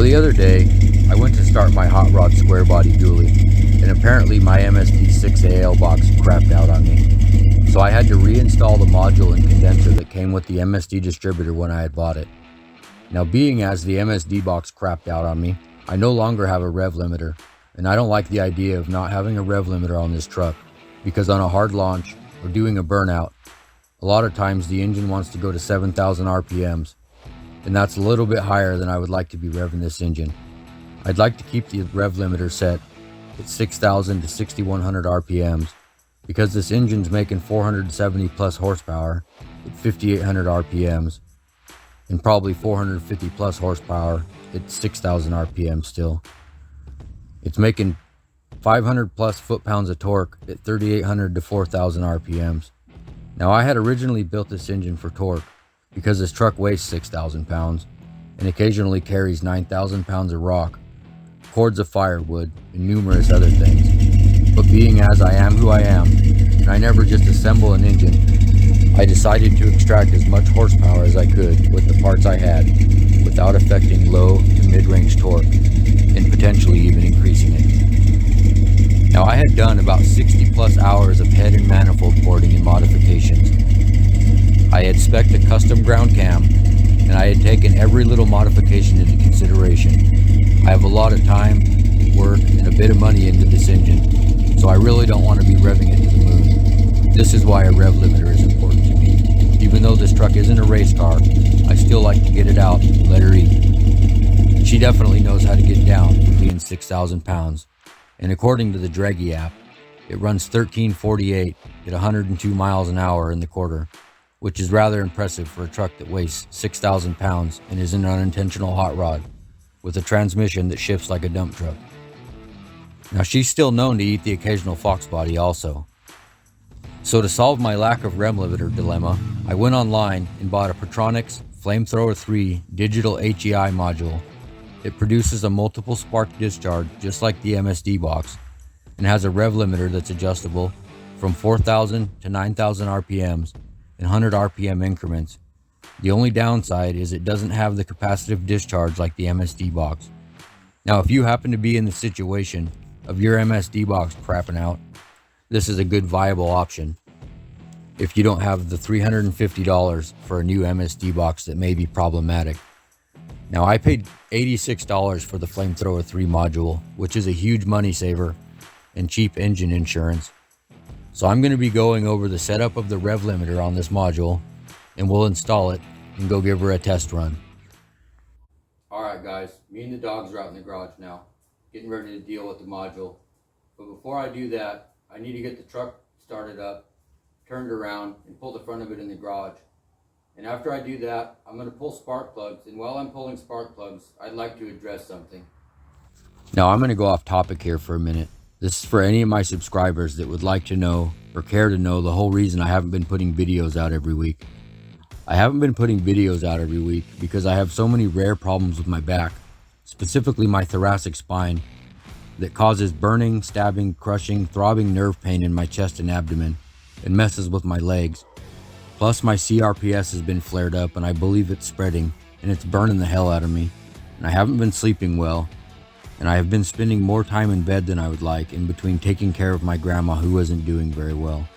the other day, I went to start my hot rod Squarebody dually, and apparently my MSD 6AL box crapped out on me. So I had to reinstall the module and condenser that came with the MSD distributor when I had bought it. Now, being as the MSD box crapped out on me, I no longer have a rev limiter, and I don't like the idea of not having a rev limiter on this truck, because on a hard launch or doing a burnout, a lot of times the engine wants to go to 7,000 RPMs, and that's a little bit higher than I would like to be revving this engine. I'd like to keep the rev limiter set at 6,000 to 6,100 RPMs, because this engine's making 470 plus horsepower at 5,800 RPMs, and probably 450 plus horsepower at 6,000 RPM still. It's making 500 plus foot-pounds of torque at 3,800 to 4,000 RPMs. Now, I had originally built this engine for torque because this truck weighs 6,000 pounds and occasionally carries 9,000 pounds of rock, cords of firewood, and numerous other things. But being as I am who I am, and I never just assemble an engine, I decided to extract as much horsepower as I could with the parts I had without affecting low to mid-range torque and potentially even increasing it. Now, I had done about 60 plus hours of head and manifold porting and modifications. I had spec'd a custom ground cam, and I had taken every little modification into consideration. I have a lot of time, work, and a bit of money into this engine, so I really don't want to be revving it to the moon. This is why a rev limiter is important to me. Even though this truck isn't a race car, I still like to get it out and let her eat. She definitely knows how to get down for being 6,000 pounds, and according to the Draggy app, it runs 1348 at 102 miles an hour in the quarter, which is rather impressive for a truck that weighs 6,000 pounds and is an unintentional hot rod with a transmission that shifts like a dump truck. Now, she's still known to eat the occasional fox body also. So to solve my lack of rev limiter dilemma, I went online and bought a pertronix flamethrower3 digital HEI module. It produces a multiple spark discharge just like the MSD box and has a rev limiter that's adjustable from 4,000 to 9,000 RPMs in 100 RPM increments. The only downside is it doesn't have the capacitive discharge like the MSD box. Now, if you happen to be in the situation of your MSD box crapping out, this is a good viable option if you don't have the $350 for a new MSD box that may be problematic. Now, I paid $86 for the flamethrower3 module, which is a huge money saver and cheap engine insurance. So I'm going to be going over the setup of the rev limiter on this module, and we'll install it and go give her a test run. Alright guys, me and the dogs are out in the garage now, getting ready to deal with the module. But before I do that, I need to get the truck started up, turned around, and pull the front of it in the garage. And after I do that, I'm going to pull spark plugs, and while I'm pulling spark plugs, I'd like to address something. Now, I'm going to go off topic here for a minute. This is for any of my subscribers that would like to know or care to know the whole reason I haven't been putting videos out every week. I haven't been putting videos out every week because I have so many rare problems with my back, specifically my thoracic spine, that causes burning, stabbing, crushing, throbbing nerve pain in my chest and abdomen, and messes with my legs. Plus, my CRPS has been flared up, and I believe it's spreading, and it's burning the hell out of me. And I haven't been sleeping well, and I have been spending more time in bed than I would like, in between taking care of my grandma who wasn't doing very well.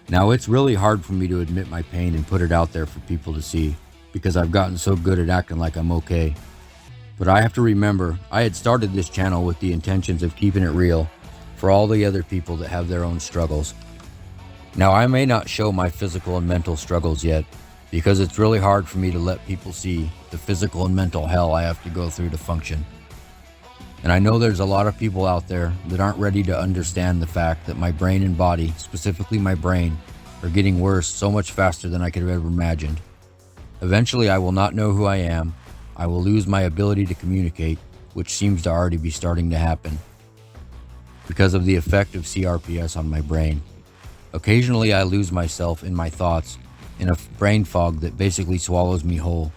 Now, it's really hard for me to admit my pain and put it out there for people to see, because I've gotten so good at acting like I'm okay. But I have to remember, I had started this channel with the intentions of keeping it real for all the other people that have their own struggles. Now, I may not show my physical and mental struggles yet, because it's really hard for me to let people see the physical and mental hell I have to go through to function. And I know there's a lot of people out there that aren't ready to understand the fact that my brain and body, specifically my brain, are getting worse so much faster than I could have ever imagined. Eventually, I will not know who I am. I will lose my ability to communicate, which seems to already be starting to happen, because of the effect of CRPS on my brain. Occasionally, I lose myself in my thoughts in a brain fog that basically swallows me whole.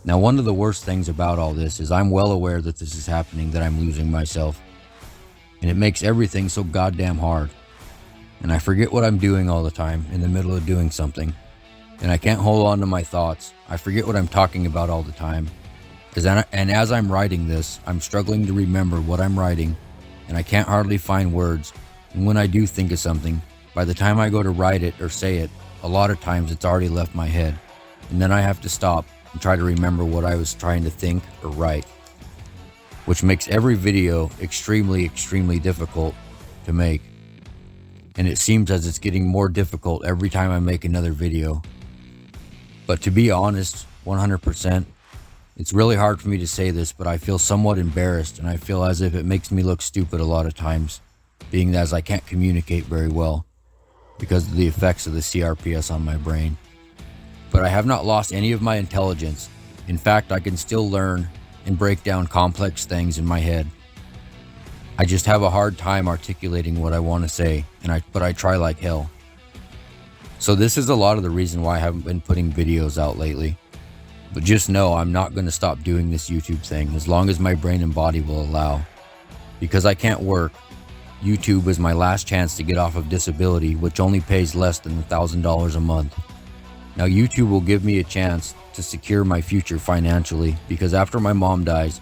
Now, one of the worst things about all this is I'm well aware that this is happening, that I'm losing myself. And it makes everything so goddamn hard. And I forget what I'm doing all the time in the middle of doing something. And I can't hold on to my thoughts. I forget what I'm talking about all the time. And as I'm writing this, I'm struggling to remember what I'm writing, and I can't hardly find words. And when I do think of something, by the time I go to write it or say it, a lot of times it's already left my head. And then I have to stop and try to remember what I was trying to think or write, which makes every video extremely, extremely difficult to make. And it seems as it's getting more difficult every time I make another video. But to be honest, 100%, it's really hard for me to say this, but I feel somewhat embarrassed, and I feel as if it makes me look stupid a lot of times, being as I can't communicate very well because of the effects of the CRPS on my brain. But I have not lost any of my intelligence. In fact, I can still learn and break down complex things in my head. I just have a hard time articulating what I want to say, but I try like hell. So this is a lot of the reason why I haven't been putting videos out lately. But just know I'm not going to stop doing this YouTube thing as long as my brain and body will allow. Because I can't work, YouTube is my last chance to get off of disability, which only pays less than $1,000 a month. Now YouTube will give me a chance to secure my future financially, because after my mom dies,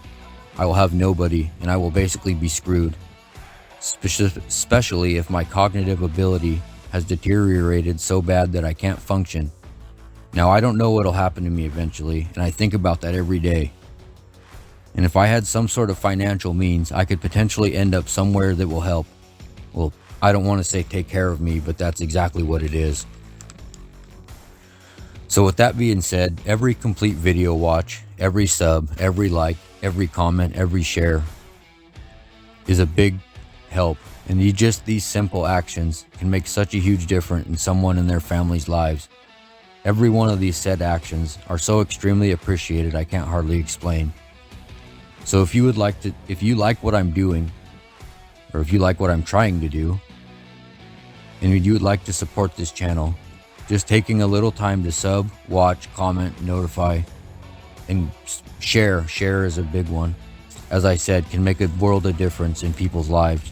I will have nobody and I will basically be screwed. Especially if my cognitive ability has deteriorated so bad that I can't function. Now, I don't know what'll happen to me eventually, and I think about that every day. And if I had some sort of financial means, I could potentially end up somewhere that will help. Well, I don't want to say take care of me, but that's exactly what it is. So with that being said, every complete video watch, every sub, every like, every comment, every share is a big help. And these simple actions can make such a huge difference in someone and their family's lives. Every one of these said actions are so extremely appreciated I can't hardly explain. So if you like what I'm doing, or if you like what I'm trying to do, and you would like to support this channel, just taking a little time to sub, watch, comment, notify, and share is a big one. As I said, can make a world of difference in people's lives.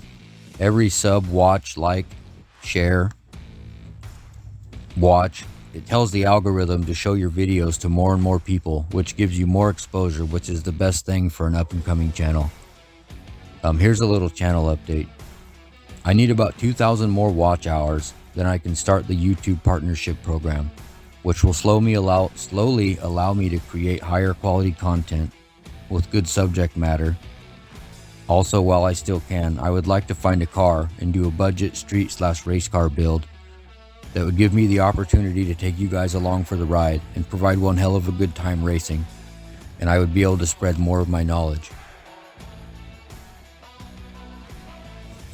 Every sub, watch, like, share, watch, it tells the algorithm to show your videos to more and more people, which gives you more exposure, which is the best thing for an up-and-coming channel. Here's a little channel update. I need about 2,000 more watch hours, then I can start the YouTube partnership program, which will slowly allow me to create higher quality content with good subject matter. Also, while I still can, I would like to find a car and do a budget street/race car build that would give me the opportunity to take you guys along for the ride and provide one hell of a good time racing, and I would be able to spread more of my knowledge.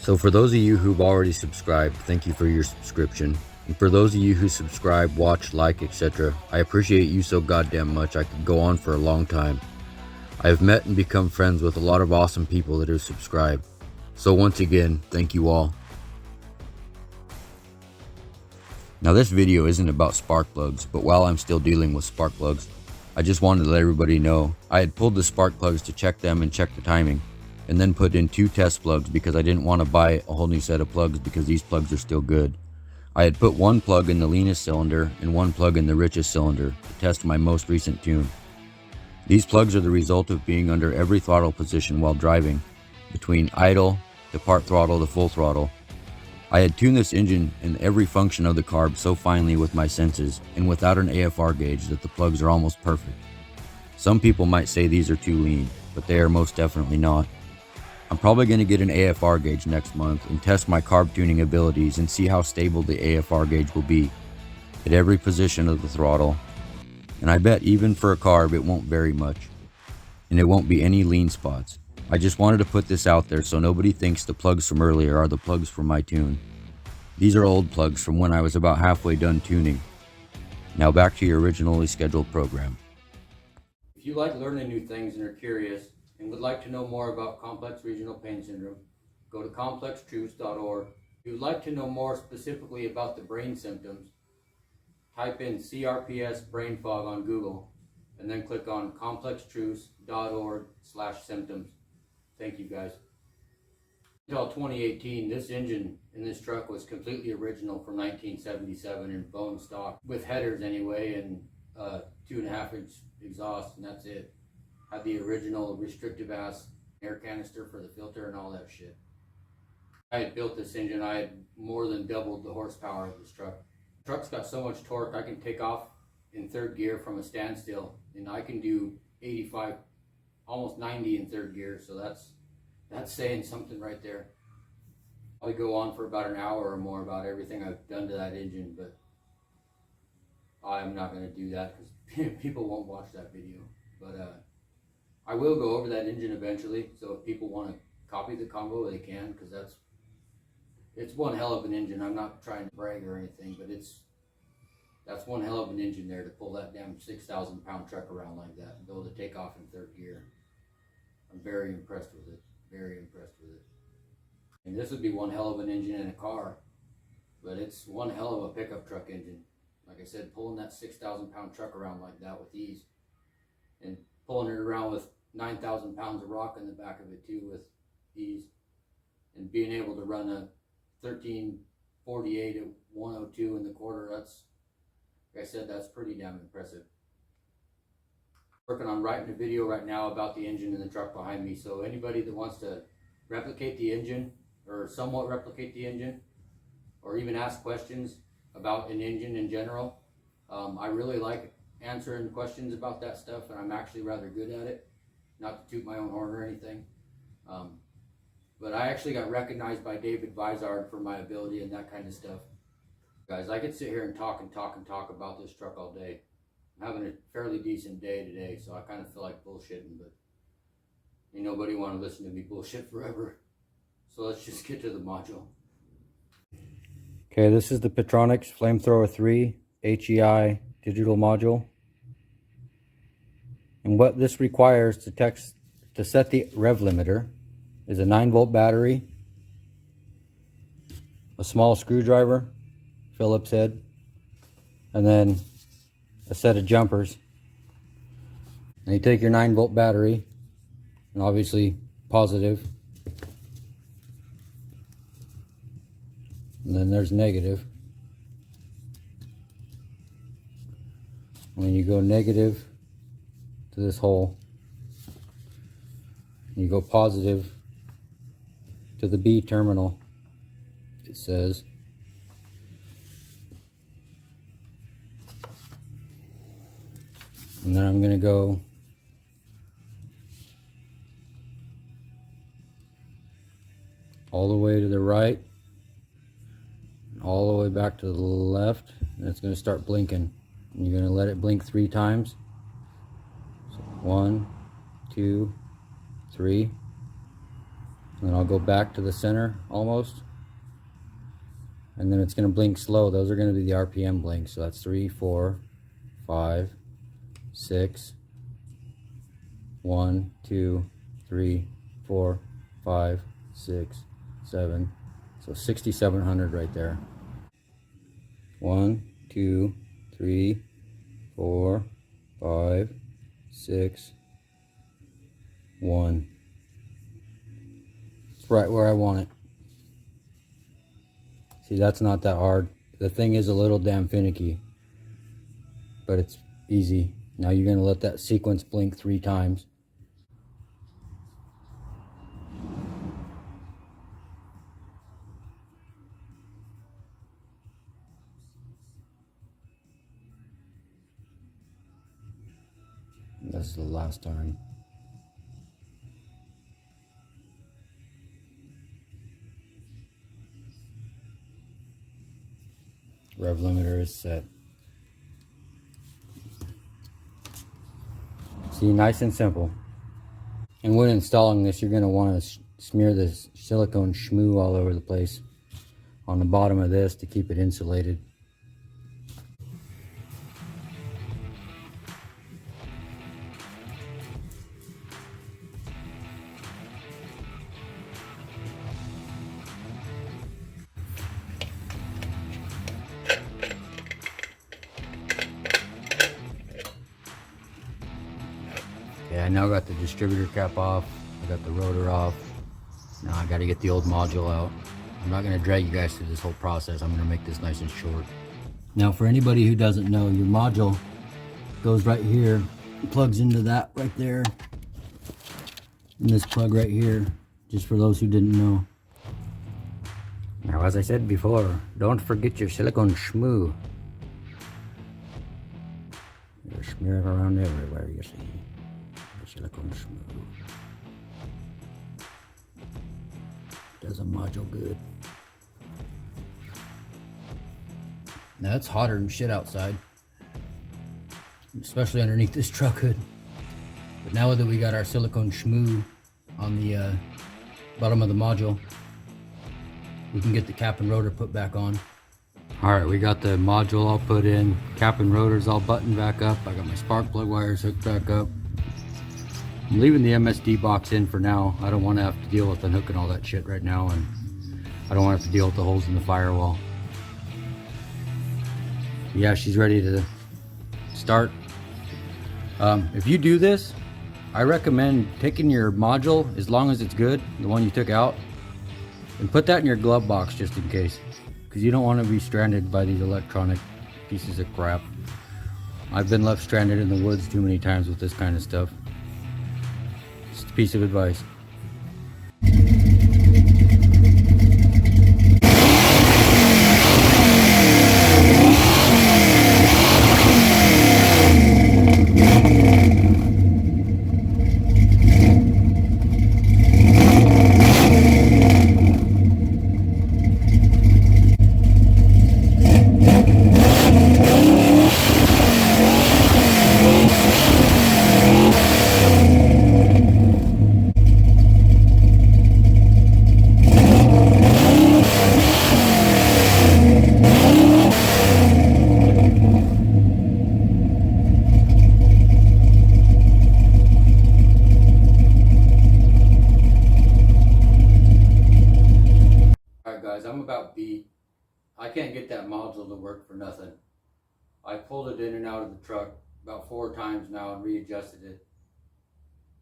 So for those of you who've already subscribed, thank you for your subscription. And for those of you who subscribe, watch, like, etc., I appreciate you so goddamn much. I could go on for a long time. I have met and become friends with a lot of awesome people that have subscribed. So once again, thank you all. Now this video isn't about spark plugs, but while I'm still dealing with spark plugs, I just wanted to let everybody know I had pulled the spark plugs to check them and check the timing, and then put in 2 test plugs because I didn't want to buy a whole new set of plugs because these plugs are still good. I had put 1 plug in the leanest cylinder and 1 plug in the richest cylinder to test my most recent tune. These plugs are the result of being under every throttle position while driving, between idle to part throttle to full throttle. I had tuned this engine and every function of the carb so finely with my senses and without an AFR gauge that the plugs are almost perfect. Some people might say these are too lean, but they are most definitely not. I'm probably going to get an AFR gauge next month and test my carb tuning abilities and see how stable the AFR gauge will be at every position of the throttle. And I bet even for a carb it won't vary much, and it won't be any lean spots. I just wanted to put this out there so nobody thinks the plugs from earlier are the plugs for my tune. These are old plugs from when I was about halfway done tuning. Now back to your originally scheduled program. If you like learning new things and are curious and would like to know more about complex regional pain syndrome, go to complextruths.org. If you would like to know more specifically about the brain symptoms, type in CRPS brain fog on Google and then click on complextruths.org/symptoms. Thank you guys. Until 2018, this engine in this truck was completely original from 1977 in bone stock, with headers anyway, and 2.5-inch exhaust, and that's it. Had the original restrictive ass air canister for the filter and all that shit. I had built this engine, I had more than doubled the horsepower of this truck. The truck's got so much torque, I can take off in third gear from a standstill, and I can do 85, almost 90 in third gear, so that's saying something right there. I'll go on for about an hour or more about everything I've done to that engine, but I'm not going to do that because people won't watch that video. But I will go over that engine eventually, so if people want to copy the combo, they can, because it's one hell of an engine. I'm not trying to brag or anything, but that's one hell of an engine there to pull that damn 6,000 pound truck around like that and be able to take off in third gear. I'm very impressed with it. Very impressed with it. And this would be one hell of an engine in a car, but it's one hell of a pickup truck engine. Like I said, pulling that 6,000 pound truck around like that with ease, and pulling it around with 9,000 pounds of rock in the back of it too with ease, and being able to run a 1348 at 102 in the quarter, that's, like I said, that's pretty damn impressive. Working on writing a video right now about the engine and the truck behind me, so anybody that wants to replicate the engine or somewhat replicate the engine, or even ask questions about an engine in general, I really like answering questions about that stuff, and I'm actually rather good at it. Not to toot my own horn or anything, but I actually got recognized by David Vizard for my ability and that kind of stuff. Guys, I could sit here and talk about this truck all day. I'm having a fairly decent day today, so I kind of feel like bullshitting, but ain't nobody want to listen to me bullshit forever. So let's just get to the module. Okay, this is the pertronix flamethrower3 HEI digital module. And what this requires to set the rev limiter is a 9-volt battery, a small screwdriver, Phillips head, and then a set of jumpers. And you take your 9-volt battery, and obviously positive, and then there's negative. When you go negative to this hole, you go positive to the B terminal, it says. And then I'm going to go all the way to the right, all the way back to the left, and it's going to start blinking. And you're going to let it blink 3 times. So 1, 2, 3. And then I'll go back to the center almost. And then it's going to blink slow. Those are going to be the RPM blinks. So that's 3, 4, 5, 6, 1, 2, 3, 4, 5, 6, 7. So 6,700 right there. 1, 2, 3, 4, 5, 6, 1. It's right where I want it. See, that's not that hard. The thing is a little damn finicky, but it's easy. Now you're going to let that sequence blink 3 times. That's the last time. Rev limiter is set. See, nice and simple. And when installing this, you're going to want to smear this silicone schmoo all over the place on the bottom of this to keep it insulated. Okay, I now got the distributor cap off. I got the rotor off. Now I got to get the old module out. I'm not going to drag you guys through this whole process. I'm going to make this nice and short. Now for anybody who doesn't know, your module goes right here, plugs into that right there, And this plug right here, just for those who didn't know. Now, as I said before, don't forget your silicone schmoo. You're smeared around everywhere, you see. The silicone schmoo. Does a module good. Now, it's hotter than shit outside. Especially underneath this truck hood. But now that we got our silicone schmoo on the bottom of the module, we can get the cap and rotor put back on. Alright, we got the module all put in, cap and rotors all buttoned back up. I got my spark plug wires hooked back up. I'm leaving the MSD box in for now. I don't want to have to deal with unhooking all that shit right now, and I don't want to have to deal with the holes in the firewall. Yeah, she's ready to start. If you do this, I recommend taking your module, as long as it's good, the one you took out, and put that in your glove box just in case, because you don't want to be stranded by these electronic pieces of crap. I've been left stranded in the woods too many times with this kind of stuff. Just a piece of advice. I'm about beat. I can't get that module to work for nothing. I pulled it in and out of the truck about 4 times now and readjusted it.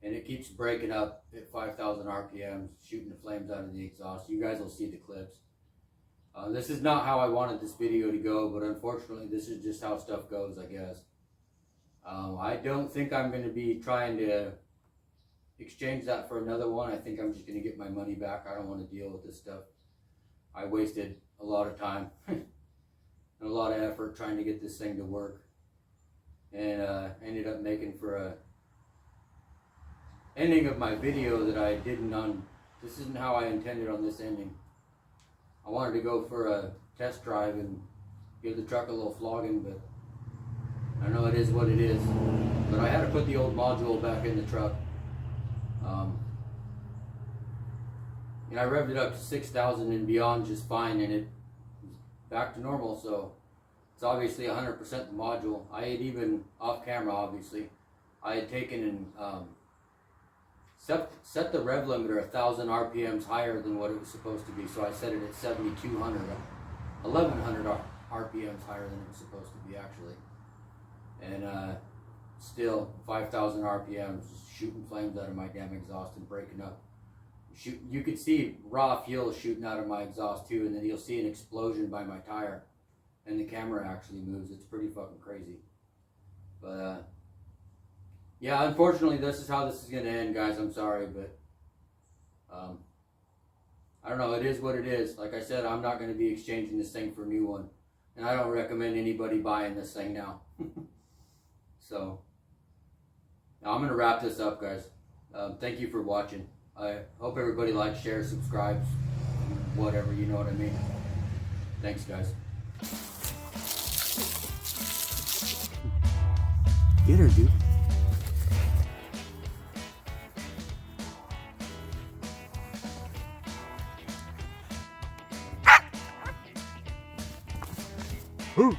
And it keeps breaking up at 5,000 RPMs, shooting the flames out of the exhaust. You guys will see the clips. This is not how I wanted this video to go, but unfortunately this is just how stuff goes, I guess. I don't think I'm going to be trying to exchange that for another one. I think I'm just going to get my money back. I don't want to deal with this stuff. I wasted a lot of time and a lot of effort trying to get this thing to work, and ended up making for a ending of my video that I didn't on. This isn't how I intended on this ending. I wanted to go for a test drive and give the truck a little flogging, but I know it is what it is. But I had to put the old module back in the truck. And I revved it up to 6,000 and beyond just fine, and it was back to normal. So it's obviously 100% the module. I had even off camera, obviously, I had taken and set the rev limiter 1,000 RPMs higher than what it was supposed to be. So I set it at 7,200, 1,100 RPMs higher than it was supposed to be actually. And still 5,000 RPMs, just shooting flames out of my damn exhaust and breaking up. You could see raw fuel shooting out of my exhaust too, and then you'll see an explosion by my tire, and the camera actually moves. It's pretty fucking crazy. But yeah, unfortunately this is how this is going to end, guys. I'm sorry, but I don't know. It is what it is. Like I said, I'm not going to be exchanging this thing for a new one, and I don't recommend anybody buying this thing now. So now I'm going to wrap this up, guys. Thank you for watching. I hope everybody likes, shares, subscribes, whatever, you know what I mean. Thanks, guys. Get her, dude. Ooh.